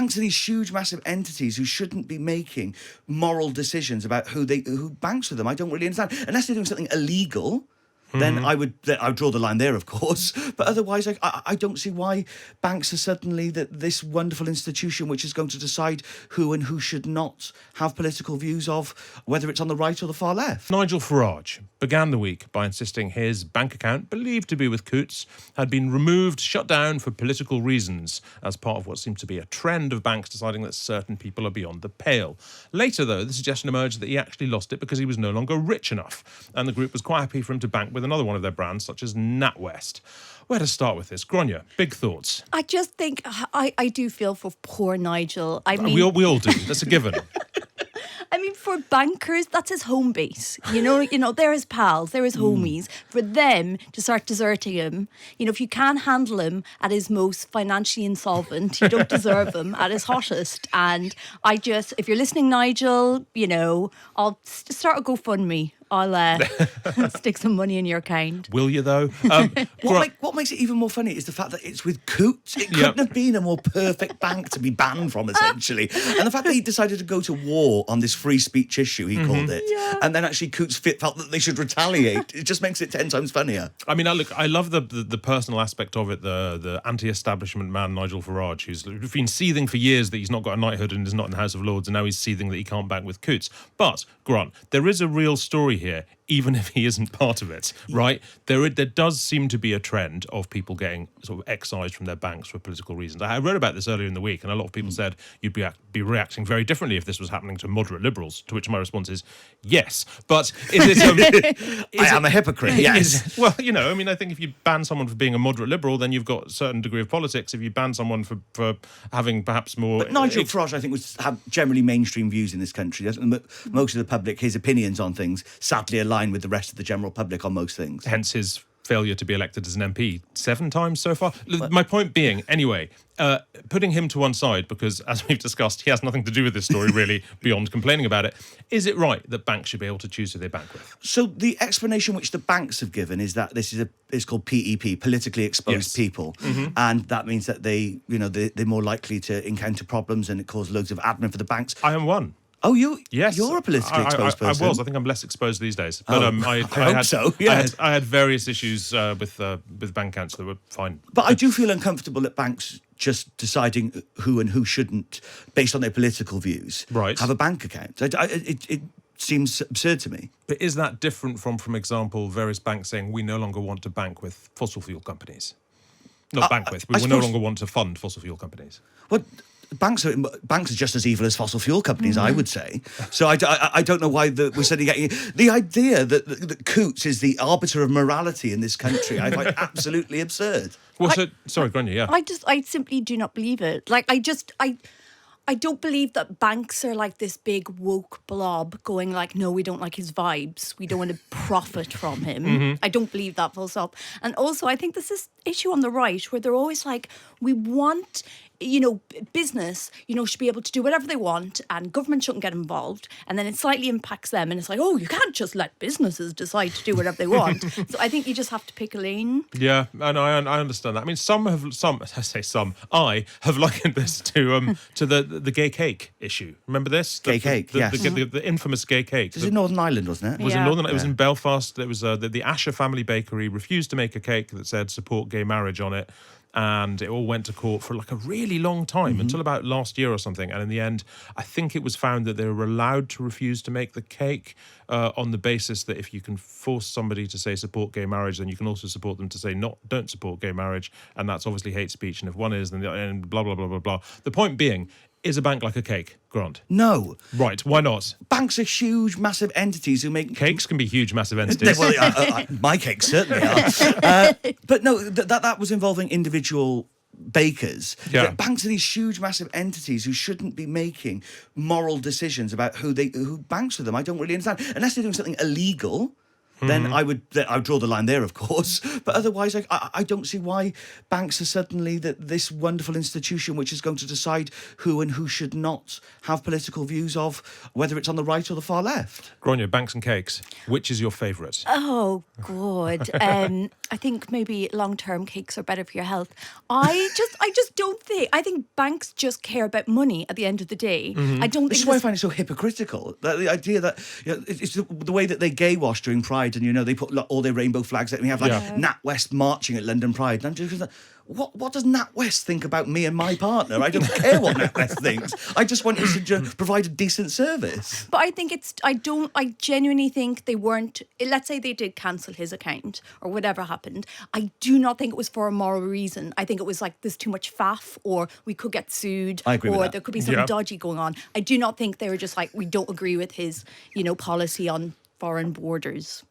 banks are these huge, massive entities who shouldn't be making moral decisions about who banks with them. I don't really understand. Unless they're doing something illegal, then I would draw the line there, of course. But otherwise, I don't see why banks are suddenly this wonderful institution which is going to decide who and who should not have political views of, whether it's on the right or the far left. Nigel Farage began the week by insisting his bank account, believed to be with Coutts, had been removed, shut down for political reasons, as part of what seems to be a trend of banks deciding that certain people are beyond the pale. Later, though, the suggestion emerged that he actually lost it because he was no longer rich enough, and the group was quite happy for him to bank with another one of their brands, such as NatWest. Where to start with this? Grania, big thoughts. I just think I do feel for poor Nigel. I mean, we all do. That's a given. I mean, for bankers, that's his home base. You know, they're his pals, they're his homies. For them to start deserting him, if you can't handle him at his most financially insolvent, you don't deserve him at his hottest. And if you're listening, Nigel, I'll start a GoFundMe. I'll stick some money in your account. Will you, though? What makes it even more funny is the fact that it's with Coutts. It couldn't have been a more perfect bank to be banned from, essentially. And the fact that he decided to go to war on this free speech issue, he called it, and then actually Coutts felt that they should retaliate. It just makes it 10 times funnier. I mean, I love the personal aspect of it, the anti-establishment man, Nigel Farage, who's been seething for years that he's not got a knighthood and is not in the House of Lords, and now he's seething that he can't bank with Coutts. But, Grant, there is a real story here, even if he isn't part of it, right? There does seem to be a trend of people getting sort of excised from their banks for political reasons. I wrote about this earlier in the week, and a lot of people said you'd be reacting very differently if this was happening to moderate liberals, to which my response is, yes. But is it... I am a hypocrite, yes. I think if you ban someone for being a moderate liberal, then you've got a certain degree of politics. If you ban someone for having perhaps more... But Nigel Farage, I think, have generally mainstream views in this country. Most of the public, his opinions on things, sadly align with the rest of the general public on most things. Hence his failure to be elected as an MP 7 times so far. My point being, anyway, putting him to one side, because as we've discussed, he has nothing to do with this story really beyond complaining about it. Is it right that banks should be able to choose who they bank with? So the explanation which the banks have given is that this is called PEP, politically exposed people, and that means that they're more likely to encounter problems, and it causes loads of admin for the banks. I am one. Oh, yes, you're a politically exposed person. I was. I think I'm less exposed these days. But I hope so. Yes. I had various issues with bank accounts that were fine. But I do feel uncomfortable at banks just deciding who and who shouldn't, based on their political views, have a bank account. It seems absurd to me. But is that different from example, various banks saying we no longer want to bank with fossil fuel companies? Not bank with, but we no longer want to fund fossil fuel companies. Well, banks are just as evil as fossil fuel companies, I would say. So I don't know why we're suddenly getting... The idea that Coutts is the arbiter of morality in this country, I find absolutely absurd. Sorry, Grania, yeah. I simply do not believe it. I don't believe that banks are like this big woke blob going like, no, we don't like his vibes. We don't want to profit from him. I don't believe that full stop. And also, I think there's this issue on the right where they're always like, we want... business, should be able to do whatever they want and government shouldn't get involved, and then it slightly impacts them, and it's like, oh, you can't just let businesses decide to do whatever they want. So I think you just have to pick a lane. Yeah, and I understand that. I mean, I have likened this to the gay cake issue. Remember this? The infamous gay cake. It was in Northern Ireland, wasn't it? It was in Northern. It was in Belfast. It was the Asher family bakery refused to make a cake that said support gay marriage on it. And it all went to court for like a really long time, until about last year or something. And in the end, I think it was found that they were allowed to refuse to make the cake on the basis that if you can force somebody to say support gay marriage, then you can also support them to say don't support gay marriage. And that's obviously hate speech. And if one is, then and blah, blah, blah, blah, blah. The point being, is a bank like a cake, Grant? No. Right, why not? Banks are huge, massive entities who make... Cakes can be huge, massive entities. Well, my cakes certainly are. But no, that was involving individual bakers. Yeah. Banks are these huge, massive entities who shouldn't be making moral decisions about who banks with them. I don't really understand. Unless they're doing something illegal, then I would draw the line there, of course. But otherwise, I don't see why banks are suddenly this wonderful institution which is going to decide who and who should not have political views of, whether it's on the right or the far left. Gráinne, banks and cakes. Which is your favourite? Oh, God. I think maybe long-term cakes are better for your health. I just don't think. I think banks just care about money at the end of the day. I don't. This think is why I find it so hypocritical. That the idea that it's the way that they gay wash during Pride, and they put all their rainbow flags out, and we have Nat West marching at London Pride. And I'm just like, what does Nat West think about me and my partner? I don't care what Nat West thinks. I just want you to provide a decent service. But I think I genuinely think they weren't, let's say they did cancel his account or whatever happened. I do not think it was for a moral reason. I think it was like there's too much faff, or we could get sued, I agree with or that. there could be something dodgy going on. I do not think they were just like, we don't agree with his, policy on foreign borders.